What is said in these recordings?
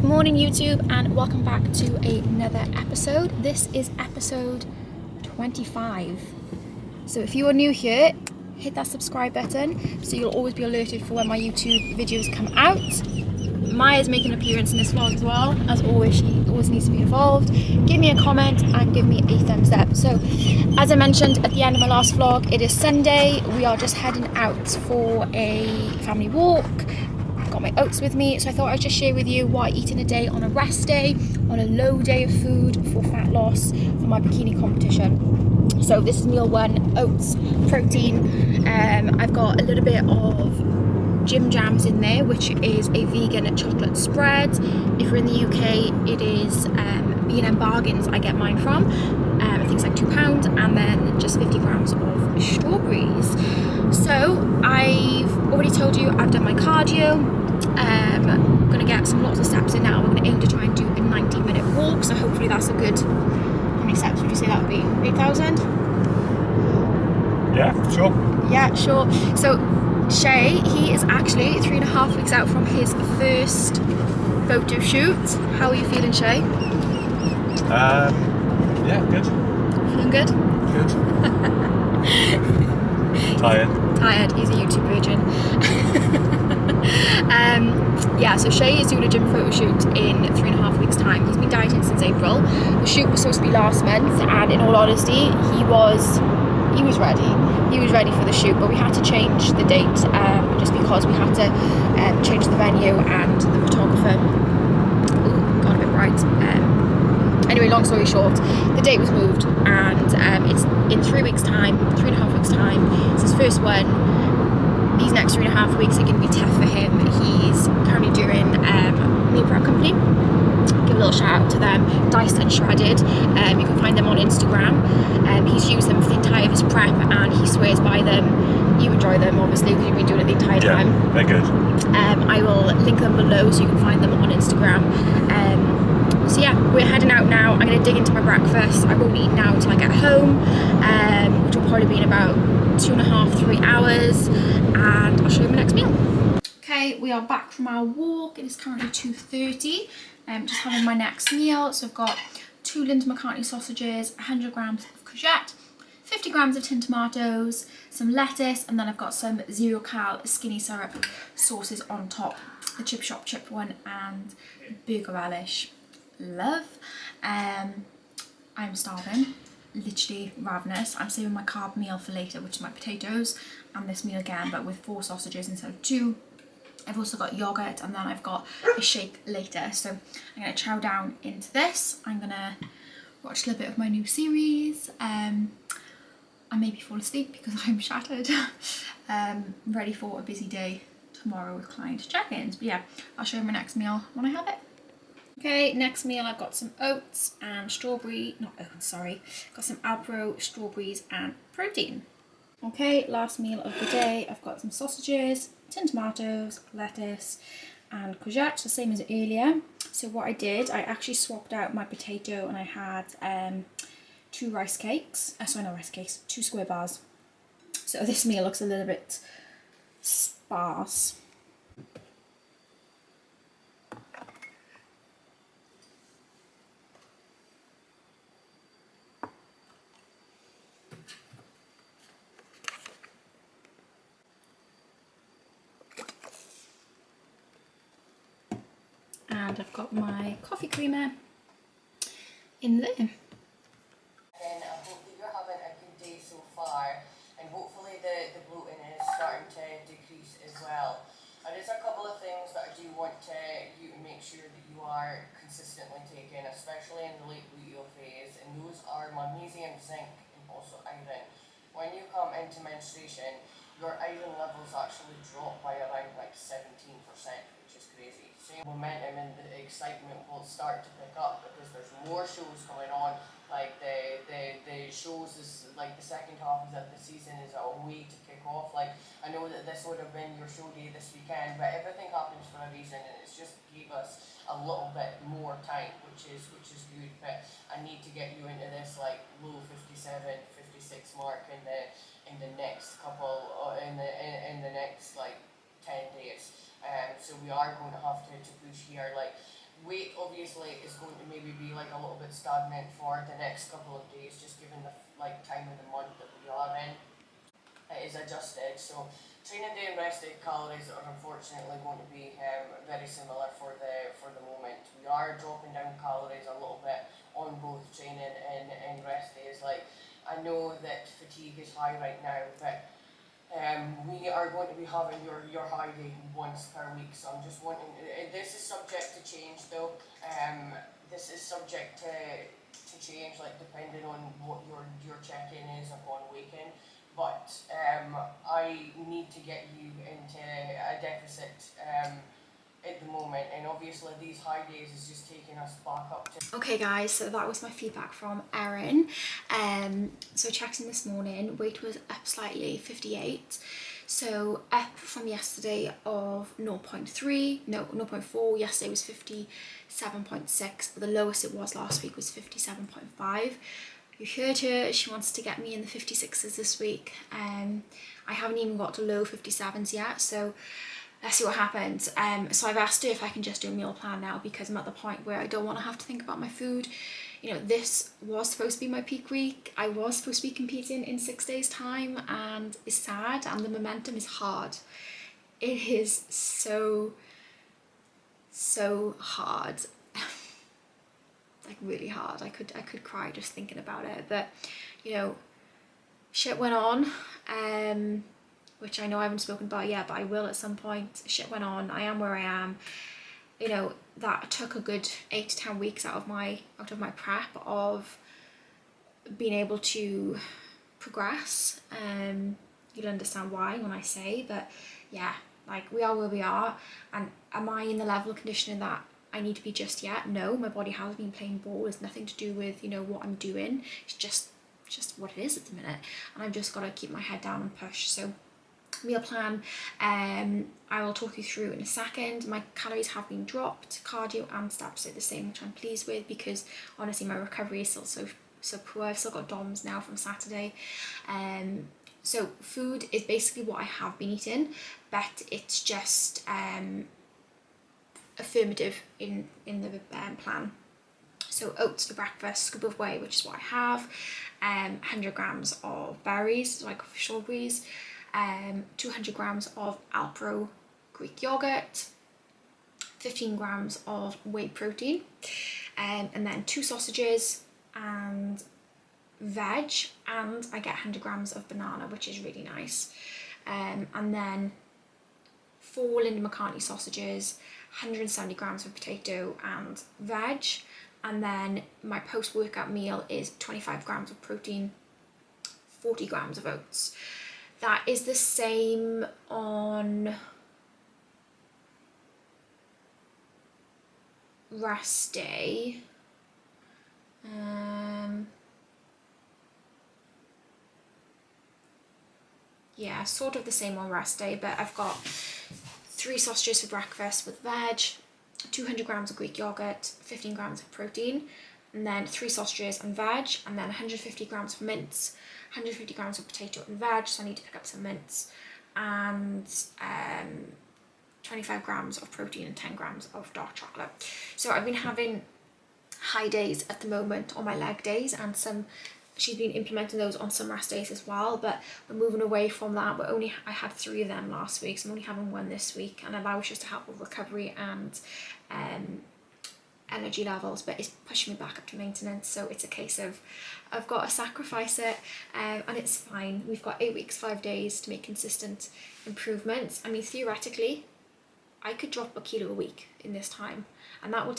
morning YouTube, and welcome back to another episode. This is episode 25. So if you are new here, hit that subscribe button so you'll always be alerted for when my YouTube videos come out. Maya's making an appearance in this vlog as well. As always, she always needs to be involved. Give me a comment and give me a thumbs up. So as I mentioned at the end of my last vlog, it is Sunday. We are just heading out for a family walk. Got my oats with me, so I thought I'd just share with you what I eat in a day on a rest day, on a low day of food for fat loss for my bikini competition. So this is meal one: oats, protein. I've got a little bit of Jim Jams in there, which is a vegan chocolate spread. If you're in the UK, it is B&M Bargains I get mine from. I think it's like £2, and then just 50 grams of strawberries. So I've already told you I've done my cardio. I'm going to get lots of steps in now. We're going to aim to try and do a 90-minute walk, so hopefully that's a good... How many steps would you say that would be? 8,000? Yeah, sure. Yeah, sure. So Shay, he is actually 3.5 weeks out from his first photo shoot. How are you feeling, Shay? Yeah, good. Feeling good? Good. Tired. He's a YouTube virgin. Yeah, so Shay is doing a gym photo shoot in 3.5 weeks time. He's been dieting since April. The shoot was supposed to be last month, and in all honesty, he was ready. He was ready for the shoot, but we had to change the date just because we had to change the venue and the photographer. Ooh, got a bit bright. Anyway, long story short, the date was moved, and it's in 3 weeks time, 3.5 weeks time. It's his first one. These next 3.5 weeks are going to be tough for him. He's currently doing meal prep company. Give a little shout out to them, Diced and Shredded. You can find them on Instagram. He's used them for the entire of his prep, and he swears by them. You enjoy them, obviously, because you've been doing it the entire time. Yeah, they're good. I will link them below so you can find them on Instagram. So yeah, we're heading out now. I'm going to dig into my breakfast. I won't eat now until I get home, which will probably be in about 2.5 to 3 hours, and I'll show you my next meal. Okay, we are back from our walk. It is currently 2:30. Just having my next meal. So I've got 2 Linda McCartney sausages, 100 grams of courgette, 50 grams of tin tomatoes, some lettuce, and then I've got some 0-cal skinny syrup sauces on top. The Chip Shop chip one and burger relish. Love. I'm starving, literally ravenous. I'm saving my carb meal for later, which is my potatoes, and this meal again, but with 4 sausages instead of 2. I've also got yogurt, and then I've got a shake later. So I'm going to chow down into this. I'm going to watch a little bit of my new series. I maybe fall asleep because I'm shattered. Ready for a busy day tomorrow with client check-ins. But yeah, I'll show you my next meal when I have it. Okay, next meal I've got some oats and got some Alpro strawberries and protein. Okay, last meal of the day, I've got some sausages, tin tomatoes, lettuce and courgette, the same as earlier. So what I did, I actually swapped out my potato, and I had 2 rice cakes, 2 square bars. So this meal looks a little bit sparse. And I've got my coffee creamer in there. And I hope that you're having a good day so far, and hopefully the bloating is starting to decrease as well. There's a couple of things that I do want you to make sure that you are consistently taking, especially in the late luteal phase, and those are magnesium, zinc, and also iron. When you come into menstruation, your iron levels actually drop by around like 17%, which is crazy. So momentum and the excitement will start to pick up because there's more shows going on. Like the shows is like the second half of the season is a way to kick off. Like I know that this would have been your show day this weekend, but everything happens for a reason, and it's just gave us a little bit more time, which is good. But I need to get you into this like low 57, 56 mark in the next couple in the next like 10 days. So we are going to have to push here. Like weight obviously is going to maybe be like a little bit stagnant for the next couple of days, just given the like time of the month that we are in. It is adjusted, so training day and rest day calories are unfortunately going to be very similar for the moment. We are dropping down calories a little bit on both training and rest days. Like, I know that fatigue is high right now, but we are going to be having your high day once per week, so I'm just wanting, this is subject to change though. This is subject to change, like depending on what your check-in is upon waking. But I need to get you into a deficit at the moment, and obviously these high days is just taking us back up to. Okay guys, so that was my feedback from Erin. So checked in this morning, weight was up slightly, 58. So up from yesterday of 0.4, yesterday was 57.6, but the lowest it was last week was 57.5. You heard her, she wants to get me in the 56s this week. I haven't even got to low 57s yet, so let's see what happens. So I've asked her if I can just do a meal plan now, because I'm at the point where I don't want to have to think about my food. You know, this was supposed to be my peak week. I was supposed to be competing in 6 days time, and it's sad, and the momentum is hard. It is so hard. Like really hard. I could cry just thinking about it. But you know, shit went on, which I know I haven't spoken about yet, but I will at some point. Shit went on. I am where I am. You know, that took a good 8 to 10 weeks out of my prep of being able to progress. You'll understand why when I say, but yeah, like we are where we are. And am I in the level of conditioning that I need to be just yet? No, my body has been playing ball. It's nothing to do with, you know, what I'm doing. It's just what it is at the minute, and I've just got to keep my head down and push. So meal plan, I will talk you through in a second. My calories have been dropped, cardio and steps are the same, which I'm pleased with, because honestly my recovery is still so poor. I've still got DOMs now from Saturday. So food is basically what I have been eating, but it's just affirmative in the plan. So oats for breakfast, scoop of whey, which is what I have, 100 grams of berries, like strawberries, 200 grams of Alpro Greek yogurt, 15 grams of whey protein, and then 2 sausages and veg, and I get 100 grams of banana, which is really nice, and then 4 Linda McCartney sausages, 170 grams of potato and veg, and then my post-workout meal is 25 grams of protein, 40 grams of oats. That is the same on rest day. Yeah, sort of the same on rest day, but I've got 3 sausages for breakfast with veg, 200 grams of Greek yogurt, 15 grams of protein, and then 3 sausages and veg, and then 150 grams of mince, 150 grams of potato and veg, so I need to pick up some mince, and 25 grams of protein and 10 grams of dark chocolate. So I've been having high days at the moment on my leg days, and she's been implementing those on some rest days as well, but we're moving away from that. I had 3 of them last week, so I'm only having 1 this week, and that was just to help with recovery and energy levels, but it's pushing me back up to maintenance, so it's a case of I've got to sacrifice it, and it's fine. We've got 8 weeks, 5 days to make consistent improvements. I mean, theoretically I could drop a kilo a week in this time, and that will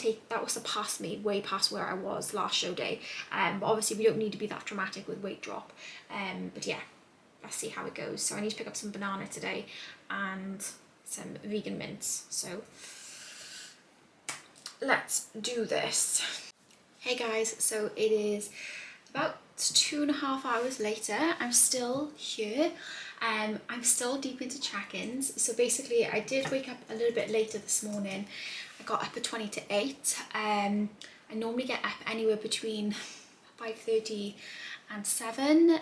surpass me way past where I was last show day, but obviously we don't need to be that dramatic with weight drop, but yeah, let's see how it goes. So I need to pick up some banana today and some vegan mints, so let's do this. Hey guys, so it is about 2.5 hours later. I'm still here. I'm still deep into check-ins. So basically I did wake up a little bit later this morning. I got up at 20 to 8. I normally get up anywhere between 5:30 and 7,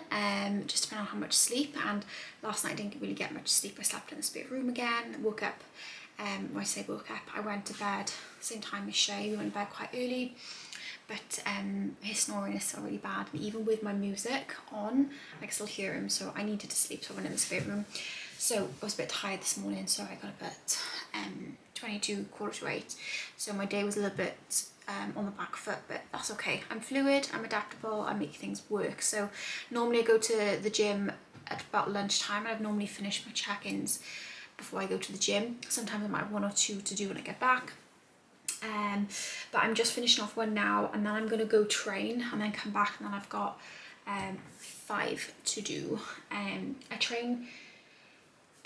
just depending on how much sleep, and last night I didn't really get much sleep. I slept in the spare room again, woke up when I say woke up, I went to bed same time as Shay. We went to bed quite early, but his snoring is still really bad, and even with my music on I can still hear him, so I needed to sleep, so I went in the spare room. So I was a bit tired this morning, so I got up at 22, quarter to 8, so my day was a little bit on the back foot, but that's okay. I'm fluid, I'm adaptable, I make things work. So normally I go to the gym at about lunchtime, and I've normally finished my check-ins before I go to the gym. Sometimes I might have 1 or 2 to do when I get back, but I'm just finishing off one now, and then I'm gonna go train and then come back, and then I've got 5 to do. I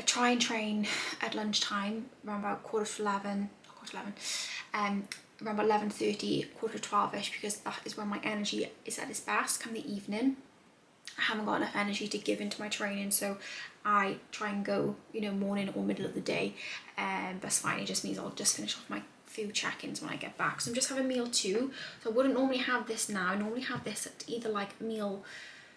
try and train at lunchtime around about quarter to 11, around about 11:30, quarter to 12ish, because that is when my energy is at its best come the evening. I haven't got enough energy to give into my training, so I try and go, you know, morning or middle of the day, but it's fine. It just means I'll just finish off my few check-ins when I get back. So I'm just having meal 2, so I wouldn't normally have this now. I normally have this at either like meal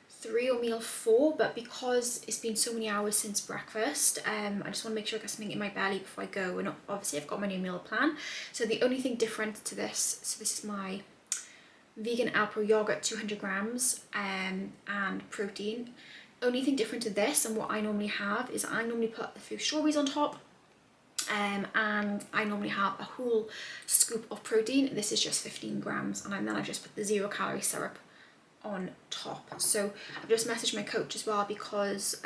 3 or meal 4, but because it's been so many hours since breakfast, I just want to make sure I get something in my belly before I go. And obviously I've got my new meal plan, so the only thing different to this, so this is my vegan Alpro yogurt, 200 grams and protein. Only thing different to this and what I normally have is I normally put a few strawberries on top, and I normally have a whole scoop of protein. This is just 15 grams, and then I just put the 0-calorie syrup on top. So I've just messaged my coach as well, because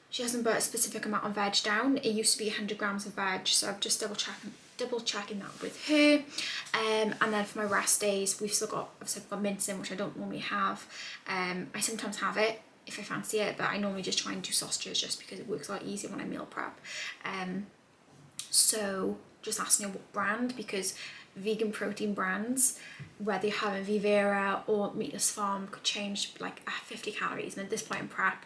she hasn't put a specific amount of veg down. It used to be 100 grams of veg, so I've just double checking that with her. And then for my rest days, we've got mince in, which I don't normally have. I sometimes have it if I fancy it, but I normally just try and do sausages just because it works a lot easier when I meal prep. So just asking her what brand, because vegan protein brands, whether you're having Vivera or Meatless Farm, could change like 50 calories, and at this point in prep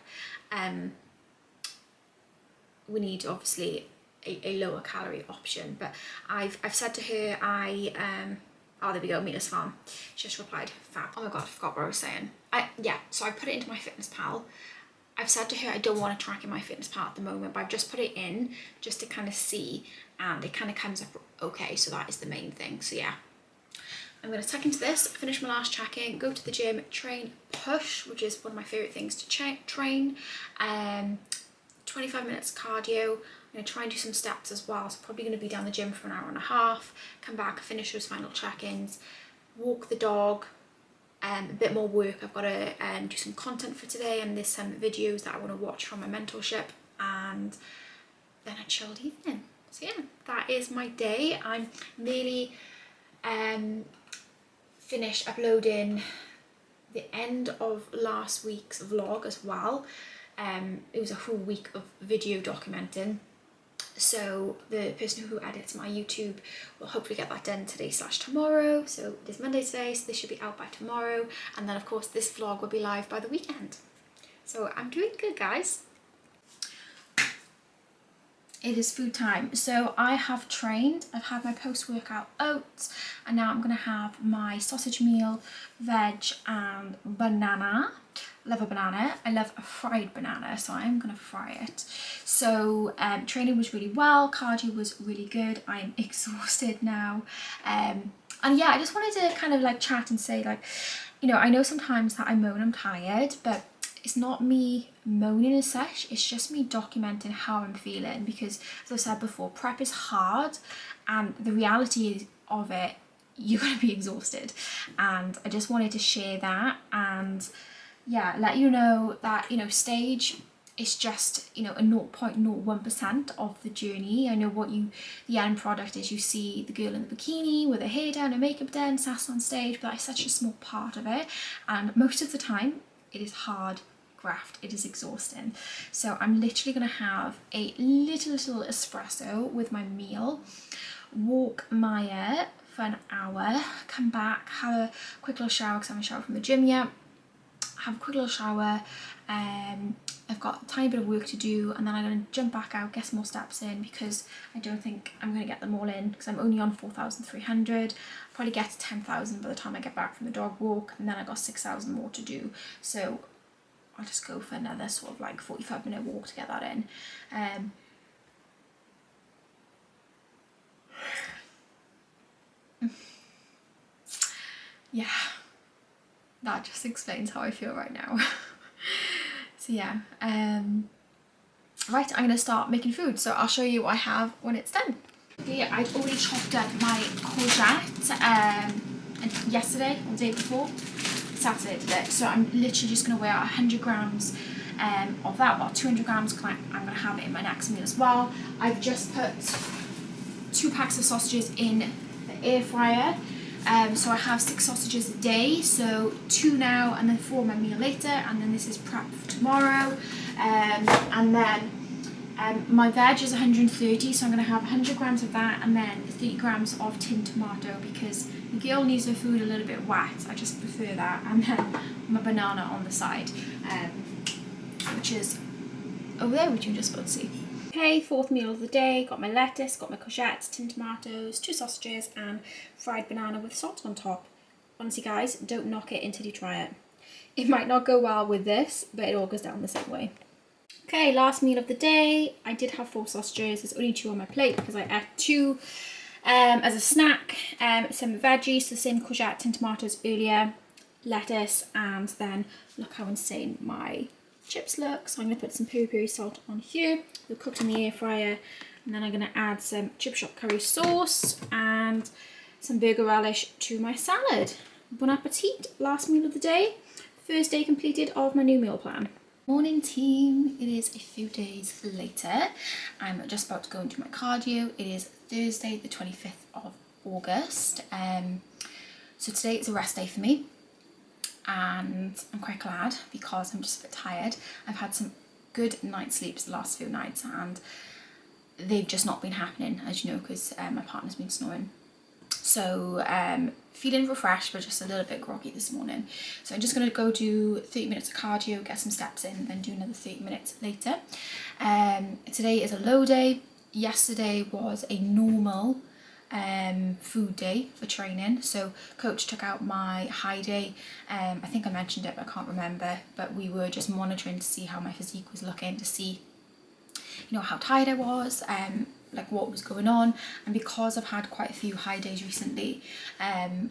we need obviously a lower calorie option. But I've said to her, oh, there we go, Meatless Farm. She just replied, fab. Oh my god, I forgot what I was saying. So I put it into my Fitness Pal. I've said to her I don't want to track in my Fitness Pal at the moment, but I've just put it in just to kind of see, and it kind of comes up okay, so that is the main thing. So yeah, I'm going to tuck into this, finish my last check-in, go to the gym, train push, which is one of my favourite things to train. 25 minutes cardio. I'm going to try and do some steps as well, so probably going to be down the gym for an hour and a half, come back, finish those final check-ins, walk the dog, a bit more work. I've got to do some content for today, and there's some videos that I want to watch from my mentorship, and then a chilled evening. So yeah, that is my day. I'm nearly finished uploading the end of last week's vlog as well. It was a whole week of video documenting, so the person who edits my YouTube will hopefully get that done today/tomorrow. So it is Monday today, so this should be out by tomorrow, and then of course this vlog will be live by the weekend. So I'm doing good, guys. It is food time. So I have trained, I've had my post-workout oats, and now I'm gonna have my sausage meal, veg and banana. Love a banana. I love a fried banana, so I'm gonna fry it. So training was really well, cardio was really good. I'm exhausted now, and yeah, I just wanted to kind of like chat and say, like, you know, I know sometimes that I moan I'm tired, but it's not me moaning as such, it's just me documenting how I'm feeling, because as I said before, prep is hard, and the reality of it, you're gonna be exhausted, and I just wanted to share that, and yeah, let you know that, you know, stage is just, you know, a 0.01% of the journey. I know what the end product is. You see the girl in the bikini with her hair down, her makeup done, sassed on stage, but that is such a small part of it, and most of the time it is hard graft, it is exhausting. So I'm literally gonna have a little espresso with my meal, walk Maya for an hour, come back, have a quick little shower because I haven't showered from the gym yet, have a quick little shower. I've got a tiny bit of work to do, and then I'm going to jump back out, get some more steps in, because I don't think I'm going to get them all in, because I'm only on 4,300. Probably get to 10,000 by the time I get back from the dog walk, and then I got 6,000 more to do. So I'll just go for another sort of like 45-minute walk to get that in. yeah, that just explains how I feel right now. So yeah, right, I'm gonna start making food, so I'll show you what I have when it's done. Yeah, I've already chopped up my courgette yesterday or the day before, Saturday today. So I'm literally just gonna weigh out 100 grams of that, about 200 grams, because I'm gonna have it in my next meal as well. I've just put 2 packs of sausages in the air fryer. So I have 6 sausages a day, so 2 now and then 4 my meal later, and then this is prep for tomorrow. And then my veg is 130, so I'm going to have 100 grams of that and then 30 grams of tinned tomato, because the girl needs her food a little bit wet. I just prefer that. And then my banana on the side, which is over there, which you just about to see. Okay, 4th meal of the day. Got my lettuce, got my courgettes, tinned tomatoes, 2 sausages and fried banana with salt on top. Honestly guys, don't knock it until you try it. It might not go well with this, but it all goes down the same way. Okay, last meal of the day. I did have 4 sausages. There's only 2 on my plate because I ate 2 as a snack. Some veggies, the same courgette, tinned tomatoes earlier, lettuce, and then look how insane my chips look. So I'm going to put some peri-peri salt on here. They're cooked in the air fryer, and then I'm going to add some chip shop curry sauce and some burger relish to my salad. Bon appetit. Last meal of the day. First day completed of my new meal plan. Morning team, it is a few days later. I'm just about to go into my cardio. It is Thursday the 25th of August. So today is a rest day for me, and I'm quite glad because I'm just a bit tired. I've had some good night sleeps the last few nights, and they've just not been happening, as you know, because my partner's been snoring. So feeling refreshed but just a little bit groggy this morning. So I'm just going to go do 30 minutes of cardio, get some steps in, then do another 30 minutes later. Today is a low day. Yesterday was a normal food day for training. So coach took out my high day. I think I mentioned it, but I can't remember. But we were just monitoring to see how my physique was looking, to see, you know, how tired I was, like what was going on. And because I've had quite a few high days recently,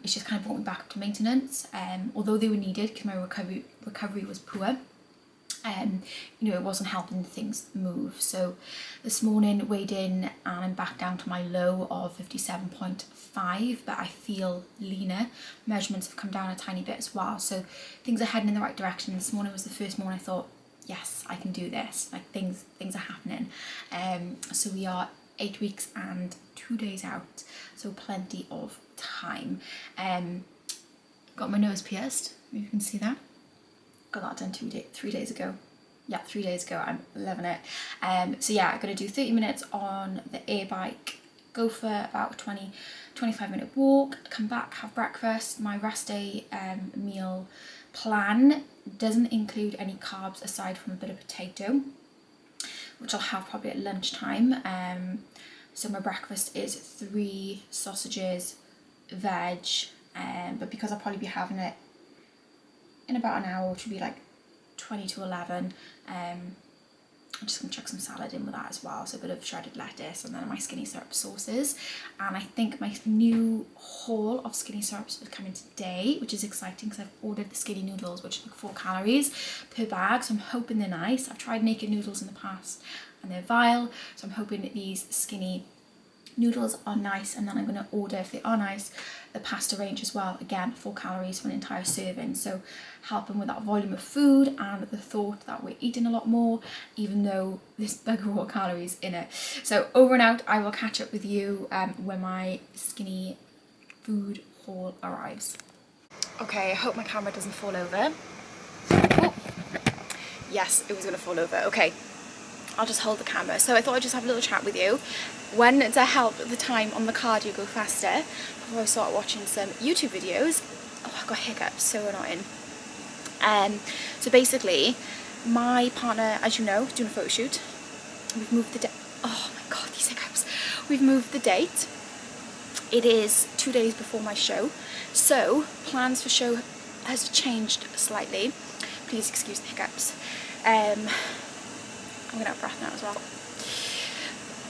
it's just kind of brought me back up to maintenance, although they were needed because my recovery was poor. You know, it wasn't helping things move. So this morning weighed in and I'm back down to my low of 57.5, but I feel leaner. Measurements have come down a tiny bit as well, so things are heading in the right direction. This morning was the first morning I thought, yes, I can do this. Like things are happening. So we are 8 weeks and 2 days out, so plenty of time. Got my nose pierced, you can see that. Got that done 3 days ago. Yeah, 3 days ago. I'm loving it. So yeah, I'm gonna do 30 minutes on the air bike, go for about 25 minute walk, come back, have breakfast. My rest day meal plan doesn't include any carbs aside from a bit of potato, which I'll have probably at lunchtime. So my breakfast is 3 sausages, veg, but because I'll probably be having it in about an hour, which would be like 20 to 11, I'm just going to chuck some salad in with that as well, so a bit of shredded lettuce, and then my skinny syrup sauces. And I think my new haul of skinny syrups is coming today, which is exciting because I've ordered the skinny noodles, which are like 4 calories per bag, so I'm hoping they're nice. I've tried naked noodles in the past and they're vile, so I'm hoping that these skinny noodles are nice. And then I'm going to order, if they are nice, the pasta range as well, again 4 calories for an entire serving, so helping with that volume of food and the thought that we're eating a lot more even though there's bugger all calories in it. So over and out. I will catch up with you when my skinny food haul arrives. Okay, I hope my camera doesn't fall over. Oh, yes, it was going to fall over. Okay, I'll just hold the camera. So I thought I'd just have a little chat with you when to help the time on the cardio go faster before I start watching some YouTube videos. Oh, I got hiccups, so annoying. So basically, my partner, as you know, is doing a photo shoot. We've moved the date. Oh my god, these hiccups. We've moved the date. It is 2 days before my show, so plans for show has changed slightly. Please excuse the hiccups. I'm gonna have breath now as well.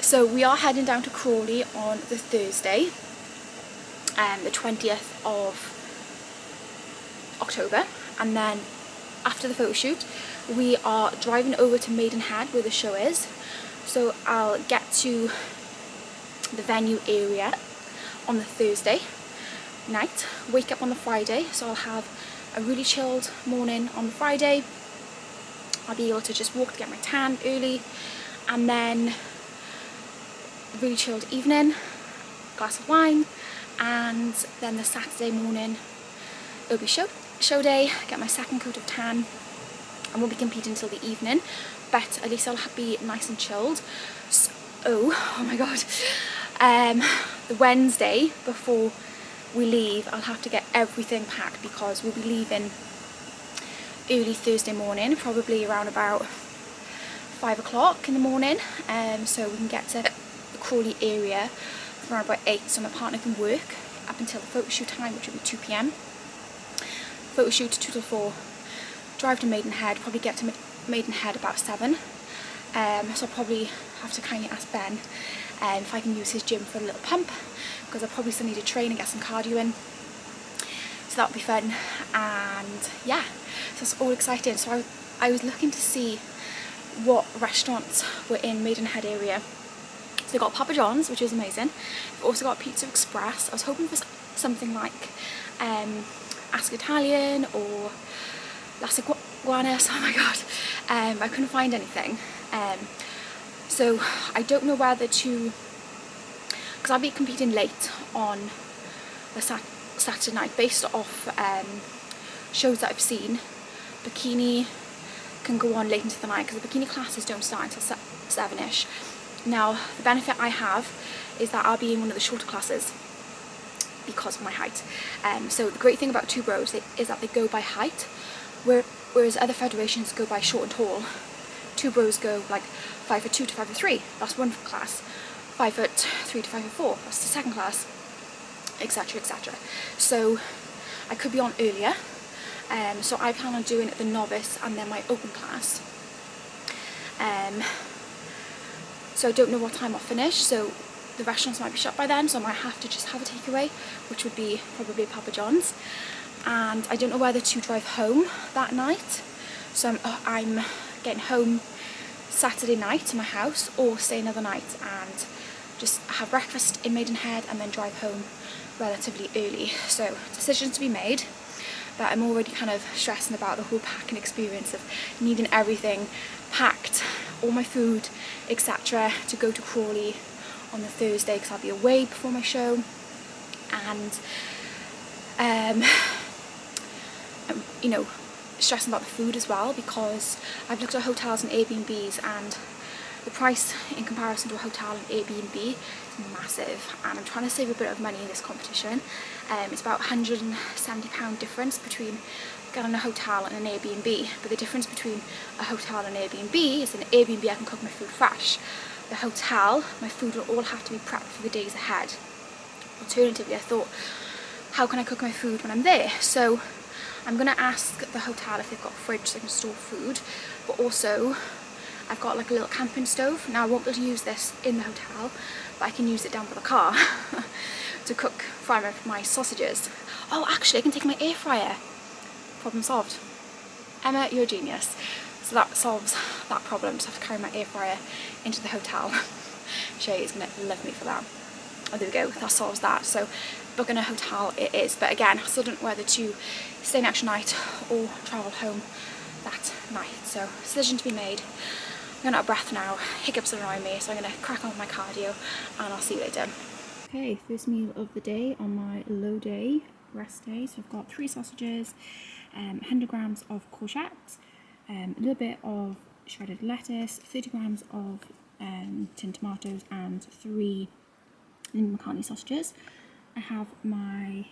So we are heading down to Crawley on the Thursday, the 20th of October, and then after the photo shoot we are driving over to Maidenhead where the show is. So I'll get to the venue area on the Thursday night, wake up on the Friday, so I'll have a really chilled morning on the Friday. I'll be able to just walk to get my tan early, and then really chilled evening, glass of wine, and then the Saturday morning it'll be show day, get my second coat of tan. I won't be competing until the evening, but at least I'll be nice and chilled. So, oh my god, the Wednesday before we leave I'll have to get everything packed because we'll be leaving early Thursday morning, probably around about 5 o'clock in the morning, so we can get to the Crawley area around about 8, so my partner can work up until the photo shoot time, which will be 2 PM. Photo shoot 2 till 4, drive to Maidenhead, probably get to Maidenhead about 7, so I'll probably have to kindly ask Ben if I can use his gym for a little pump, because I probably still need to train and get some cardio in, so that'll be fun. And yeah, so it's all exciting. So I was looking to see what restaurants were in Maidenhead area. So they got Papa John's, which is amazing. They've also got Pizza Express. I was hoping for something like Ask Italian or Las Iguanas. Oh my god, I couldn't find anything. So I don't know whether to, because I'll be competing late on the Saturday night based off shows that I've seen. Bikini can go on late into the night because the bikini classes don't start until 7ish. Now the benefit I have is that I'll be in one of the shorter classes because of my height. So the great thing about Two Bros is that they go by height, whereas other federations go by short and tall. Two Bros go like 5'2" to 5'3", that's one class. 5'3" to 5'4", that's the second class, etc, etc. So I could be on earlier, so I plan on doing the novice and then my open class. So I don't know what time I'll finish, so the restaurants might be shut by then, so I might have to just have a takeaway, which would be probably Papa John's. And I don't know whether to drive home that night, so I'm getting home Saturday night to my house, or stay another night and just have breakfast in Maidenhead and then drive home relatively early. So decisions to be made, but I'm already kind of stressing about the whole packing experience of needing everything packed, all my food, etc, to go to Crawley on the Thursday because I'll be away before my show. And you know, stressing about the food as well, because I've looked at hotels and Airbnbs and the price in comparison to a hotel and Airbnb is massive, and I'm trying to save a bit of money in this competition. It's about £170 difference between getting a hotel and an Airbnb, but the difference between a hotel and an Airbnb is in an Airbnb I can cook my food fresh. The hotel, my food will all have to be prepped for the days ahead. Alternatively, I thought, how can I cook my food when I'm there? So I'm going to ask the hotel if they've got a fridge so I can store food, but also I've got like a little camping stove. Now I won't be able to use this in the hotel, but I can use it down by the car to fry my sausages. Oh, actually I can take my air fryer. Problem solved. Emma, you're a genius. So that solves that problem. Just have to carry my air fryer into the hotel. Shay is going to love me for that. Oh, there we go, that solves that. So booking a hotel it is, but again, I still don't know whether to stay an extra night or travel home that night. So decision to be made. I'm going out of breath now, hiccups are annoying me, so I'm going to crack on with my cardio and I'll see you later. Okay, first meal of the day on my low day, rest day. So I've got 3 sausages, 100 grams of courgettes, a little bit of shredded lettuce, 30 grams of tinned tomatoes, and 3 Linda McCartney sausages. I have my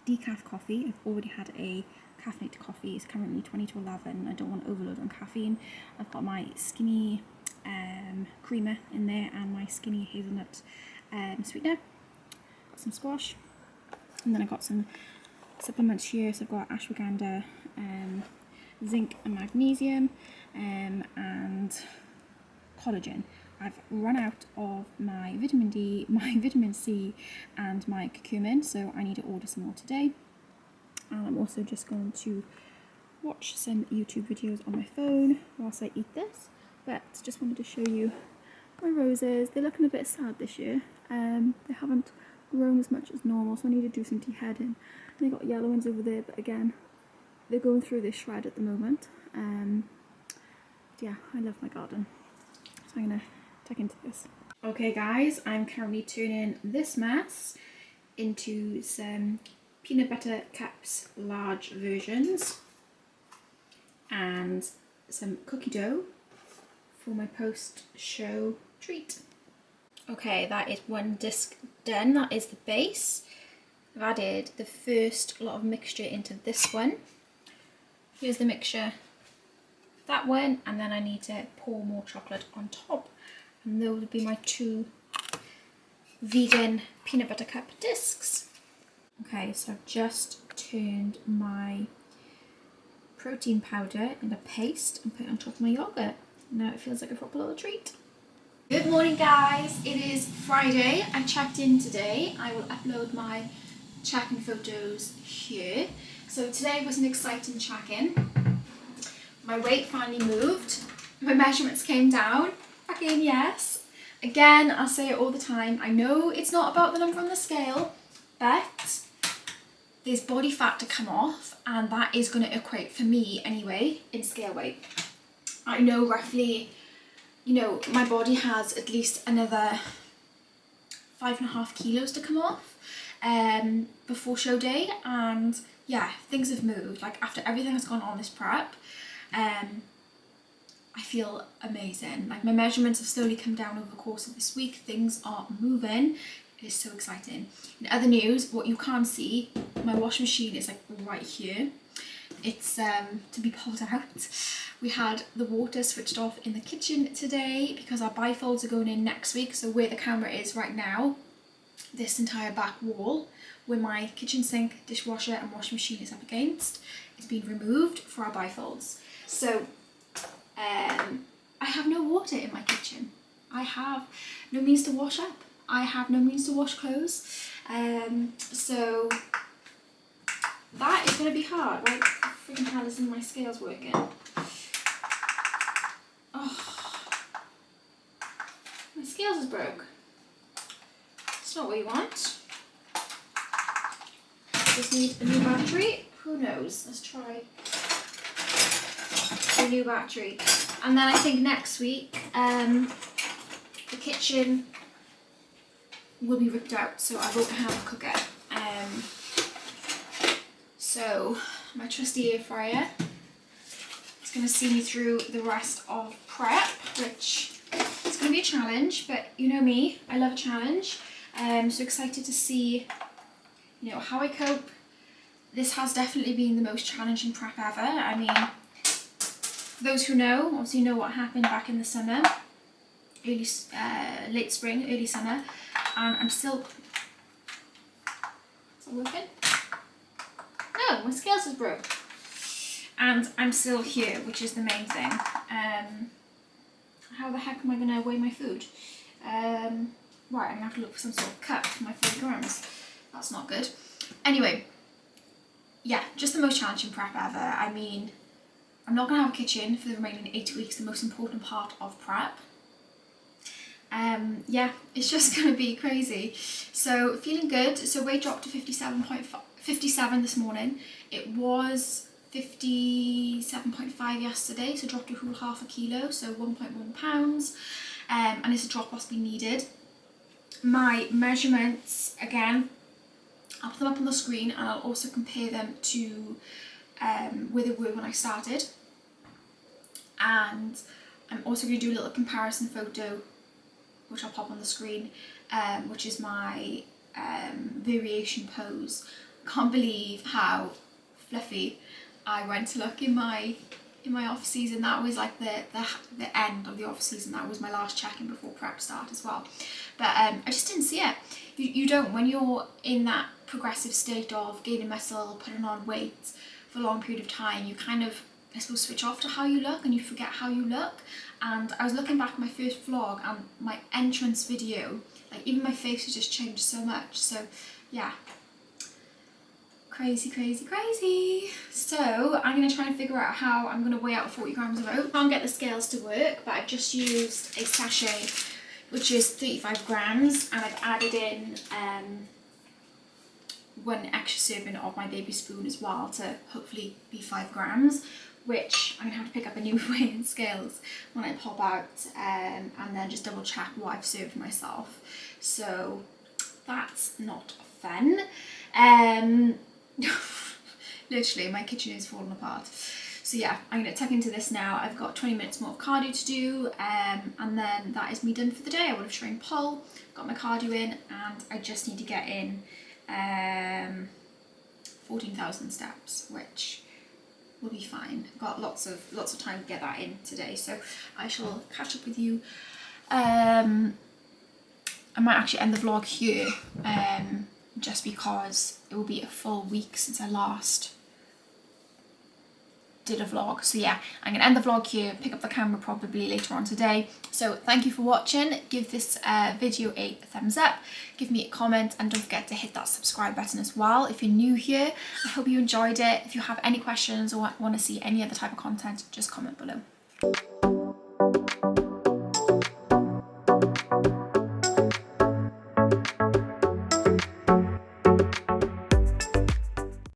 decaf coffee. I've already had a caffeinated coffee. It's currently 20 to 11. I don't want to overload on caffeine. I've got my skinny creamer in there and my skinny hazelnut sweetener. Got some squash, and then I've got some supplements here. So I've got ashwagandha, zinc and magnesium, and collagen. I've run out of my vitamin D, my vitamin C and my curcumin, so I need to order some more today. And I'm also just going to watch some YouTube videos on my phone whilst I eat this. But just wanted to show you my roses. They're looking a bit sad this year. They haven't grown as much as normal, so I need to do some deheading. And I got yellow ones over there, but again, they're going through this shred at the moment. Yeah, I love my garden. So I'm gonna tuck into this. Okay guys, I'm currently turning this mess into some peanut butter cups, large versions, and some cookie dough for my post-show treat. Okay, that is one disc done. That is the base. I've added the first lot of mixture into this one. Here's the mixture, that one, and then I need to pour more chocolate on top. And those would be my 2 vegan peanut butter cup discs. Okay, so I've just turned my protein powder into paste and put it on top of my yogurt. Now it feels like a proper little treat. Good morning guys, it is Friday. I checked in today. I will upload my check-in photos here. So today was an exciting check-in. My weight finally moved. My measurements came down. Again, yes. Again, I'll say it all the time. I know it's not about the number on the scale, but there's body fat to come off, and that is going to equate, for me anyway, in scale weight. I know roughly, you know, my body has at least another 5.5 kilos to come off before show day, and yeah, things have moved. Like after everything that's gone on this prep, I feel amazing. Like my measurements have slowly come down over the course of this week. Things are moving. It is so exciting. In other news, what you can't see, my washing machine is like right here. It's to be pulled out. We had the water switched off in the kitchen today because our bifolds are going in next week. So where the camera is right now, this entire back wall where my kitchen sink, dishwasher and washing machine is up against, is being removed for our bifolds. So I have no water in my kitchen. I have no means to wash up. I have no means to wash clothes. So that is going to be hard. Why the freaking hell isn't my scales working? Oh, my scales is broke. It's not what you want. Just need a new battery. Who knows? Let's try a new battery. And then I think next week the kitchen will be ripped out, so I won't have a cooker. So my trusty air fryer is going to see me through the rest of prep, which is going to be a challenge, but you know me, I love a challenge. So excited to see, you know, how I cope. This has definitely been the most challenging prep ever. I mean, for those who know, obviously know what happened back in the summer, late spring, early summer, and I'm still, is it working? No, my scales is broke. And I'm still here, which is the main thing. How the heck am I gonna weigh my food? Right, I'm gonna have to look for some sort of cup for my 40 grams. That's not good. Anyway, yeah, just the most challenging prep ever. I mean, I'm not gonna have a kitchen for the remaining 8 weeks, the most important part of prep. Yeah, it's just gonna be crazy. So feeling good. So weight dropped to 57 this morning. It was 57.5 yesterday, so dropped a whole half a kilo, so 1.1 pounds. And it's a drop loss been needed. My measurements, again, I'll put them up on the screen, and I'll also compare them to where they were when I started. And I'm also going to do a little comparison photo, which I'll pop on the screen, which is my variation pose. Can't believe how fluffy I went to look in my off season. That was like the end of the off season. That was my last check-in before prep start as well. But I just didn't see it. You don't, when you're in that progressive state of gaining muscle, putting on weight for a long period of time, you kind of, I suppose, switch off to how you look and you forget how you look. And I was looking back at my first vlog and my entrance video, like even my face has just changed so much. So yeah, crazy, crazy, crazy. So I'm going to try and figure out how I'm going to weigh out 40 grams of oat. I can't get the scales to work, but I've just used a sachet which is 35 grams, and I've added in 1 extra serving of my baby spoon as well to hopefully be 5 grams, which I'm gonna have to pick up a new weighing scales when I pop out, and then just double check what I've served myself. So that's not fun. Literally my kitchen is falling apart. So yeah, I'm going to tuck into this now. I've got 20 minutes more of cardio to do, and then that is me done for the day. I would have trained pole, got my cardio in, and I just need to get in 14,000 steps, which will be fine. I've got lots of time to get that in today, so I shall catch up with you. I might actually end the vlog here, just because it will be a full week since I last did a vlog. So yeah, I'm gonna end the vlog here, pick up the camera probably later on today. So thank you for watching. Give this video a thumbs up, give me a comment, and don't forget to hit that subscribe button as well if you're new here. I hope you enjoyed it. If you have any questions or want to see any other type of content, just comment below.